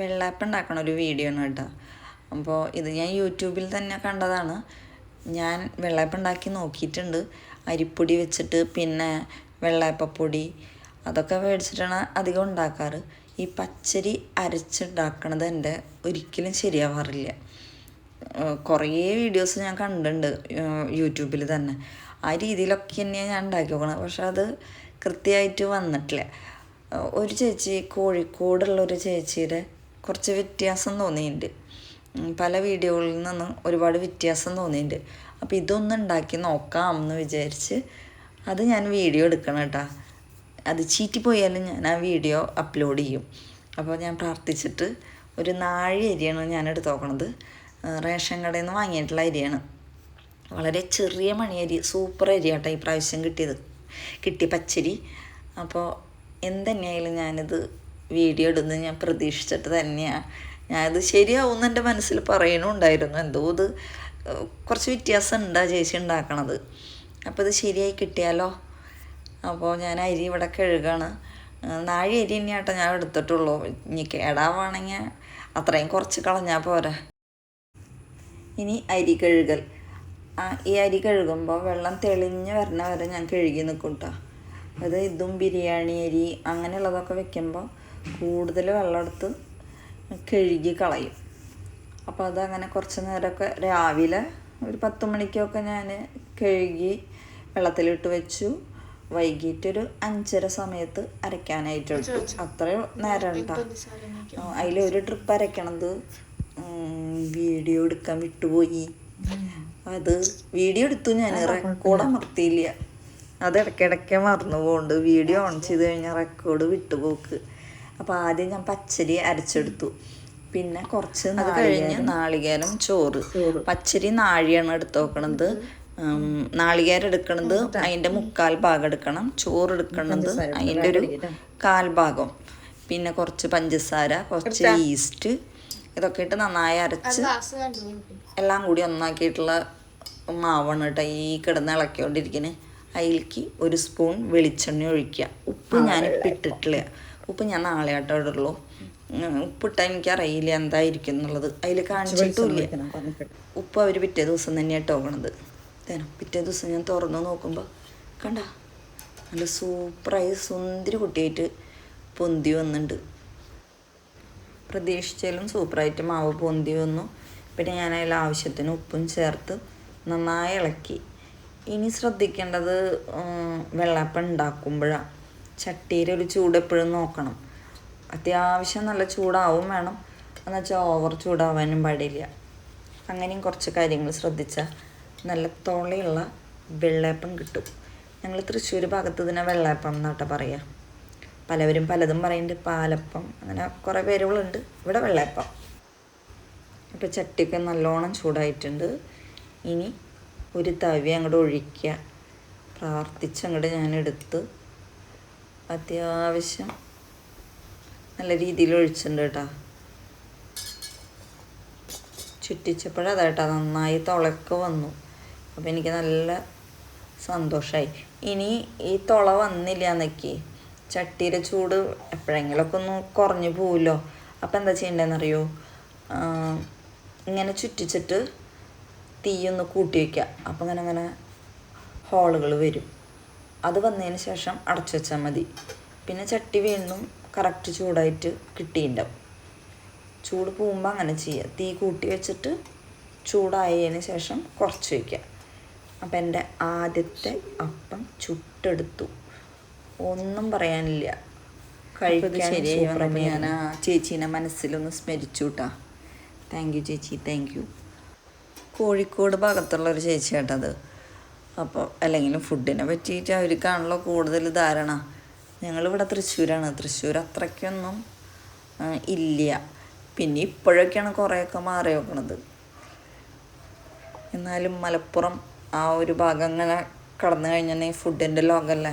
വെള്ളയപ്പം ഉണ്ടാക്കണ ഒരു വീഡിയോ ആണ് കേട്ടോ. അപ്പോൾ ഇത് ഞാൻ യൂട്യൂബിൽ തന്നെ കണ്ടതാണ്. ഞാൻ വെള്ളയപ്പം ഉണ്ടാക്കി നോക്കിയിട്ടുണ്ട്. അരിപ്പൊടി വെച്ചിട്ട് പിന്നെ വെള്ളയപ്പപ്പൊടി അതൊക്കെ മേടിച്ചിട്ടാണ് അധികം ഉണ്ടാക്കാറ്. ഈ പച്ചരി അരച്ചുണ്ടാക്കണത് എൻ്റെ ഒരിക്കലും ശരിയാവാറില്ല. കുറേ വീഡിയോസ് ഞാൻ കണ്ടിട്ടുണ്ട് യൂട്യൂബിൽ തന്നെ. ആ രീതിയിലൊക്കെ തന്നെയാണ് ഞാൻ ഉണ്ടാക്കി നോക്കണം. പക്ഷെ അത് കൃത്യമായിട്ട് വന്നിട്ടില്ല. ഒരു ചേച്ചി കോഴിക്കോടുള്ളൊരു ചേച്ചിയുടെ കുറച്ച് വ്യത്യാസം തോന്നിയിട്ടുണ്ട്. പല വീഡിയോകളിൽ നിന്നും ഒരുപാട് വ്യത്യാസം തോന്നിയിട്ടുണ്ട്. അപ്പോൾ ഇതൊന്നും ഉണ്ടാക്കി നോക്കാം എന്ന് വിചാരിച്ച് അത് ഞാൻ വീഡിയോ എടുക്കണം കേട്ടോ. അത് ചീറ്റിപ്പോയാലും ഞാൻ ആ വീഡിയോ അപ്ലോഡ് ചെയ്യും. അപ്പോൾ ഞാൻ പ്രാർത്ഥിച്ചിട്ട് ഒരു നാഴി അരിയാണ് ഞാൻ എടുത്ത് നോക്കണത്. റേഷൻ കടയിൽ നിന്ന് വാങ്ങിയിട്ടുള്ള അരിയാണ്. വളരെ ചെറിയ മണിയരി, സൂപ്പർ അരി കേട്ടോ ഈ പ്രാവശ്യം കിട്ടിയ പച്ചരി. അപ്പോൾ എന്തുതന്നെയായാലും ഞാനിത് വീഡിയോ ഇടുന്നത് ഞാൻ പ്രതീക്ഷിച്ചിട്ട് തന്നെയാണ്. ഞാനത് ശരിയാവുമെന്ന് എൻ്റെ മനസ്സിൽ പറയണുണ്ടായിരുന്നു. എന്തോ ഇത് കുറച്ച് വ്യത്യാസം ഉണ്ടാ ചേച്ചി ഉണ്ടാക്കണത്. അപ്പോൾ ഇത് ശരിയായി കിട്ടിയാലോ. അപ്പോൾ ഞാൻ അരി ഇവിടെ കഴുകാണ്. നാഴി അരി തന്നെയാട്ടോ ഞാൻ എടുത്തിട്ടുള്ളൂ. ഇനി കേടാവാണെങ്കിൽ അത്രയും കുറച്ച് കളഞ്ഞാൽ പോരാ. ഇനി അരി കഴുകൽ. ഈ അരി കഴുകുമ്പോൾ വെള്ളം തെളിഞ്ഞ് വരണ വരെ ഞാൻ കഴുകി നിൽക്കും കേട്ടോ. അത് ഇതും ബിരിയാണി അരി അങ്ങനെയുള്ളതൊക്കെ വെക്കുമ്പോൾ കൂടുതൽ വെള്ളം എടുത്ത് കഴുകി കളയും. അപ്പോൾ അതങ്ങനെ കുറച്ച് നേരമൊക്കെ രാവിലെ ഒരു 10 മണിക്കൊക്കെ ഞാൻ കഴുകി വെള്ളത്തിലിട്ട് വെച്ചു. വൈകിട്ടൊരു 5:30 സമയത്ത് അരയ്ക്കാനായിട്ട് എടുത്തു. അത്രയും നേരം കേട്ടോ. അതിലൊരു ട്രിപ്പ് അരയ്ക്കണത് വീഡിയോ എടുക്കാൻ വിട്ടുപോയി. അത് വീഡിയോ എടുത്തു, ഞാൻ റെക്കോർഡ് അമർത്തിയില്ല. അത് ഇടയ്ക്കിടയ്ക്ക് മറന്നു പോകുന്നുണ്ട്. വീഡിയോ ഓൺ ചെയ്ത് കഴിഞ്ഞാൽ റെക്കോർഡ് വിട്ടുപോക്ക്. അപ്പോൾ ആദ്യം ഞാൻ പച്ചരി അരച്ചെടുത്തു. പിന്നെ കുറച്ച് അത് കഴിഞ്ഞ് നാളികേരം, ചോറ്. പച്ചരി നാഴിയാണ് എടുത്ത് നോക്കണത്. നാളികേരം എടുക്കണത് അതിൻ്റെ 1/4 ഭാഗം എടുക്കണം. ചോറ് എടുക്കണത് അതിൻ്റെ ഒരു 1/4 ഭാഗം. പിന്നെ കുറച്ച് പഞ്ചസാര, കുറച്ച് ഈസ്റ്റ്, ഇതൊക്കെ ഇട്ട് നന്നായി അരച്ച് എല്ലാം കൂടി ഒന്നാക്കിയിട്ടുള്ള മാവാണ് കേട്ടോ ഈ കിടന്ന് ഇളക്കിക്കൊണ്ടിരിക്കുന്നത്. അതിലേക്ക് 1 സ്പൂൺ വെളിച്ചെണ്ണ ഒഴിക്കുക. ഉപ്പ് ഞാനിപ്പോൾ ഇട്ടിട്ടില്ല. ഉപ്പ് ഞാൻ നാളെ ആട്ടോ ഇടുള്ളൂ. ഉപ്പിട്ടാൽ എനിക്കറിയില്ല എന്തായിരിക്കും എന്നുള്ളത്. അതിൽ കാണിച്ചിട്ടുമില്ല. ഉപ്പ് അവർ പിറ്റേ ദിവസം തന്നെയാണ് ഇട്ടോക്കണത്. പിറ്റേ ദിവസം ഞാൻ തുറന്നു നോക്കുമ്പോൾ കണ്ട നല്ല സൂപ്പറായി സുന്ദരി കുട്ടിയായിട്ട് പൊന്തി വന്നിട്ടുണ്ട്. പ്രതീക്ഷിച്ചാലും സൂപ്പറായിട്ട് മാവ് പൊന്തി വന്നു. പിന്നെ ഞാൻ അതിൽ ആവശ്യത്തിന് ഉപ്പും ചേർത്ത് നന്നായി ഇളക്കി. ഇനി ശ്രദ്ധിക്കേണ്ടത് വെള്ളയപ്പം ഉണ്ടാക്കുമ്പോഴാണ് ചട്ടിയുടെ ഒരു ചൂട് എപ്പോഴും നോക്കണം. അത്യാവശ്യം നല്ല ചൂടാവും വേണം, എന്നുവെച്ചാൽ ഓവർ ചൂടാവാനും പാടില്ല. അങ്ങനെയും കുറച്ച് കാര്യങ്ങൾ ശ്രദ്ധിച്ചാൽ നല്ല തുളയുള്ള വെള്ളയപ്പം കിട്ടും. ഞങ്ങൾ തൃശ്ശൂർ ഭാഗത്ത് ഇതിനെ വെള്ളയപ്പം എന്നാട്ടോ പറയുക. പലവരും പലതും പറയുന്നുണ്ട്, പാലപ്പം, അങ്ങനെ കുറേ പേരുകളുണ്ട്. ഇവിടെ വെള്ളയപ്പം. ഇപ്പോൾ ചട്ടിയൊക്കെ നല്ലോണം ചൂടായിട്ടുണ്ട്. ഇനി ഒരു തവി അങ്ങോട്ട് ഒഴിക്കുക. പ്രാർത്ഥിച്ചങ്ങോട്ട് ഞാനെടുത്ത് അത്യാവശ്യം നല്ല രീതിയിൽ ഒഴിച്ചിട്ടുണ്ട് കേട്ടോ. ചുറ്റിച്ചപ്പോഴതായിട്ടോ നന്നായി തുളക്ക് വന്നു. അപ്പോൾ എനിക്ക് നല്ല സന്തോഷമായി. ഇനി ഈ തുള വന്നില്ല എന്നൊക്കെ ചട്ടിയുടെ ചൂട് എപ്പോഴെങ്കിലുമൊക്കെ ഒന്ന് കുറഞ്ഞു പോവുമല്ലോ. അപ്പോൾ എന്താ ചെയ്യേണ്ടതെന്നറിയോ, ഇങ്ങനെ ചുറ്റിച്ചിട്ട് തീയൊന്ന് കൂട്ടി വയ്ക്കുക. അപ്പോൾ അങ്ങനെ ഹോളുകൾ വരും. അത് വന്നതിന് ശേഷം അടച്ചു വെച്ചാൽ മതി. പിന്നെ ചട്ടി വീണ്ടും കറക്റ്റ് ചൂടായിട്ട് കിട്ടിയിട്ടുണ്ടാവും. ചൂട് പോകുമ്പോൾ അങ്ങനെ ചെയ്യുക. തീ കൂട്ടി വെച്ചിട്ട് ചൂടായതിന് ശേഷം കുറച്ച് വയ്ക്കുക. അപ്പം എൻ്റെ ആദ്യത്തെ അപ്പം ചുട്ടെടുത്തു. ഒന്നും പറയാനില്ല. കഴിക്കാൻ ശരിയായി വന്നപ്പോൾ ഞാൻ ആ ചേച്ചീനെ മനസ്സിലൊന്ന് സ്മരിച്ചു കേട്ടോ. താങ്ക് യു ചേച്ചി, താങ്ക് യു. കോഴിക്കോട് ഭാഗത്തുള്ളൊരു ചേച്ചി കേട്ടത്. അപ്പോൾ അല്ലെങ്കിലും ഫുഡിനെ പറ്റിയിട്ട് അവർക്കാണല്ലോ കൂടുതൽ ധാരണ. ഞങ്ങളിവിടെ തൃശ്ശൂരാണ്. തൃശ്ശൂർ അത്രയ്ക്കൊന്നും ഇല്ല. പിന്നെ ഇപ്പോഴൊക്കെയാണ് കുറേയൊക്കെ മാറി വെക്കണത്. എന്നാലും മലപ്പുറം ആ ഒരു ഭാഗം അങ്ങനെ കടന്നു കഴിഞ്ഞാൽ ഫുഡിൻ്റെ ലോകമല്ലേ,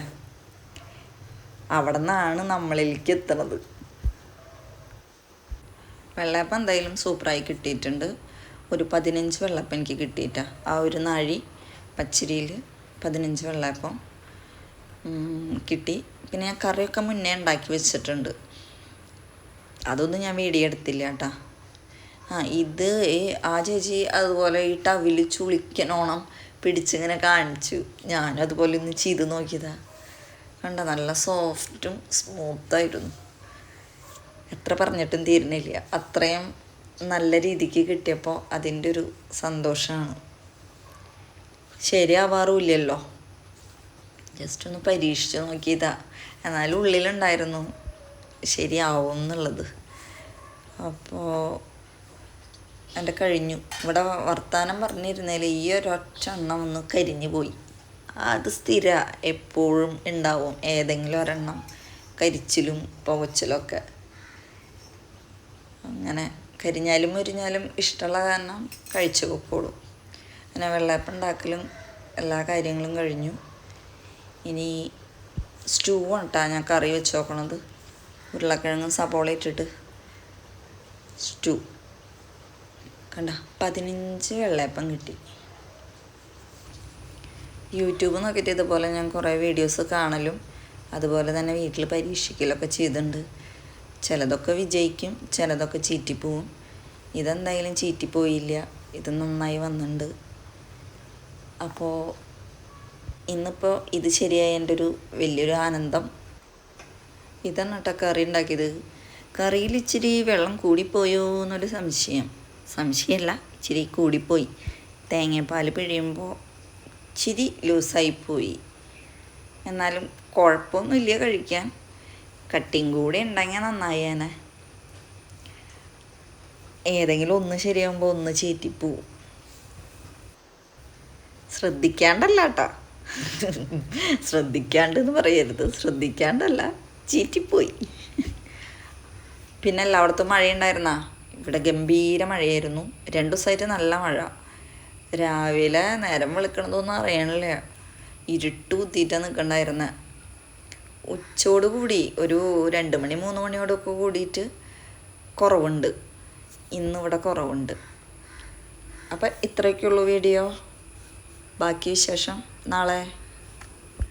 അവിടെ നിന്നാണ് നമ്മളിലേക്ക് എത്തുന്നത്. വെള്ളയപ്പം എന്തായാലും സൂപ്പറായി കിട്ടിയിട്ടുണ്ട്. ഒരു 15 വെള്ളപ്പം എനിക്ക് കിട്ടിയിട്ടാ. ആ ഒരു നാഴി പച്ചരിയിൽ 15 വെള്ളയപ്പം കിട്ടി. പിന്നെ ഞാൻ കറിയൊക്കെ മുന്നേ ഉണ്ടാക്കി വെച്ചിട്ടുണ്ട്. അതൊന്നും ഞാൻ വീഡിയോ എടുത്തില്ല കേട്ടോ. ഇത് ആ ചേച്ചി അതുപോലെ ഈ ടവിൽ ചുളിക്കണോണം പിടിച്ചിങ്ങനെ കാണിച്ചു. ഞാനും അതുപോലെ ഒന്ന് ചെയ്ത് നോക്കിയതാ. കണ്ട, നല്ല സോഫ്റ്റും സ്മൂത്തായിരുന്നു. എത്ര പറഞ്ഞിട്ടും തീരുന്നില്ല. അത്രയും നല്ല രീതിക്ക് കിട്ടിയപ്പോൾ അതിൻ്റെ ഒരു സന്തോഷമാണ്. ശരിയാവാറുമില്ലല്ലോ, ജസ്റ്റ് ഒന്ന് പരീക്ഷിച്ച് നോക്കിയതാ. എന്നാലും ഉള്ളിലുണ്ടായിരുന്നു ശരിയാവും എന്നുള്ളത്. അപ്പോൾ എൻ്റെ കഴിഞ്ഞു. ഇവിടെ വർത്താനം പറഞ്ഞിരുന്നതിൽ ഈ ഒരൊറ്റ എണ്ണം ഒന്ന് കരിഞ്ഞു പോയി. അത് സ്ഥിര എപ്പോഴും ഉണ്ടാവും, ഏതെങ്കിലും ഒരെണ്ണം കരിച്ചിലും പുകച്ചിലൊക്കെ. അങ്ങനെ കരിഞ്ഞാലും മുരിഞ്ഞാലും ഇഷ്ടമുള്ള കാരണം കഴിച്ചു പോക്കോളും. അങ്ങനെ വെള്ളയപ്പം ഉണ്ടാക്കലും എല്ലാ കാര്യങ്ങളും കഴിഞ്ഞു. ഇനി സ്റ്റൂ ആണ് ഞാൻ കറി വെച്ച് നോക്കണത്. ഉരുളക്കിഴങ്ങും സബോള ഇട്ടിട്ട് സ്റ്റൂ. കണ്ട, 15 വെള്ളയപ്പം കിട്ടി. യൂട്യൂബ് നോക്കിയിട്ട് ഇതുപോലെ ഞാൻ കുറേ വീഡിയോസ് കാണലും അതുപോലെ തന്നെ വീട്ടിൽ പരീക്ഷിക്കലൊക്കെ ചെയ്തിട്ടുണ്ട്. ചിലതൊക്കെ വിജയിക്കും, ചിലതൊക്കെ ചീറ്റിപ്പോവും. ഇതെന്തായാലും ചീറ്റിപ്പോയില്ല, ഇത് നന്നായി വന്നിട്ടുണ്ട്. അപ്പോൾ ഇന്നിപ്പോൾ ഇത് ശരിയായ എൻ്റെ ഒരു വലിയൊരു ആനന്ദം. ഇതാണ് കേട്ടോ കറി ഉണ്ടാക്കിയത്. കറിയിൽ ഇച്ചിരി വെള്ളം കൂടിപ്പോയോ എന്നൊരു സംശയമല്ല, ഇച്ചിരി കൂടിപ്പോയി. തേങ്ങാപ്പാൽ പിഴിയുമ്പോൾ ഇച്ചിരി ലൂസായിപ്പോയി. എന്നാലും കുഴപ്പമൊന്നുമില്ല കഴിക്കാൻ. കട്ടിങ് കൂടെ ഉണ്ടെങ്കിൽ നന്നായേനെ. ഏതെങ്കിലും ഒന്ന് ശരിയാകുമ്പോൾ ഒന്ന് ചീറ്റിപ്പോവും. ശ്രദ്ധിക്കാണ്ടല്ല കേട്ടോ, ശ്രദ്ധിക്കാണ്ടെന്ന് പറയരുത്, ശ്രദ്ധിക്കാണ്ടല്ല, ചീറ്റിപ്പോയി. പിന്നെ എല്ലായിടത്തും മഴയുണ്ടായിരുന്നാ? ഇവിടെ ഗംഭീര മഴയായിരുന്നു. 2 ദിവസമായിട്ട് നല്ല മഴ. രാവിലെ നേരം വെളുക്കണതൊന്നും അറിയണില്ല, ഇരുട്ട് കുത്തിയിട്ടാണ് നിൽക്കണ്ടായിരുന്നത്. ഉച്ചയോട് കൂടി ഒരു 2 മണി 3 മണിയോടൊക്കെ കൂടിയിട്ട് കുറവുണ്ട്. ഇന്നിവിടെ കുറവുണ്ട്. അപ്പം ഇത്രയൊക്കെയുള്ളൂ വീഡിയോ. ബാക്കി വിശേഷം നാളെ.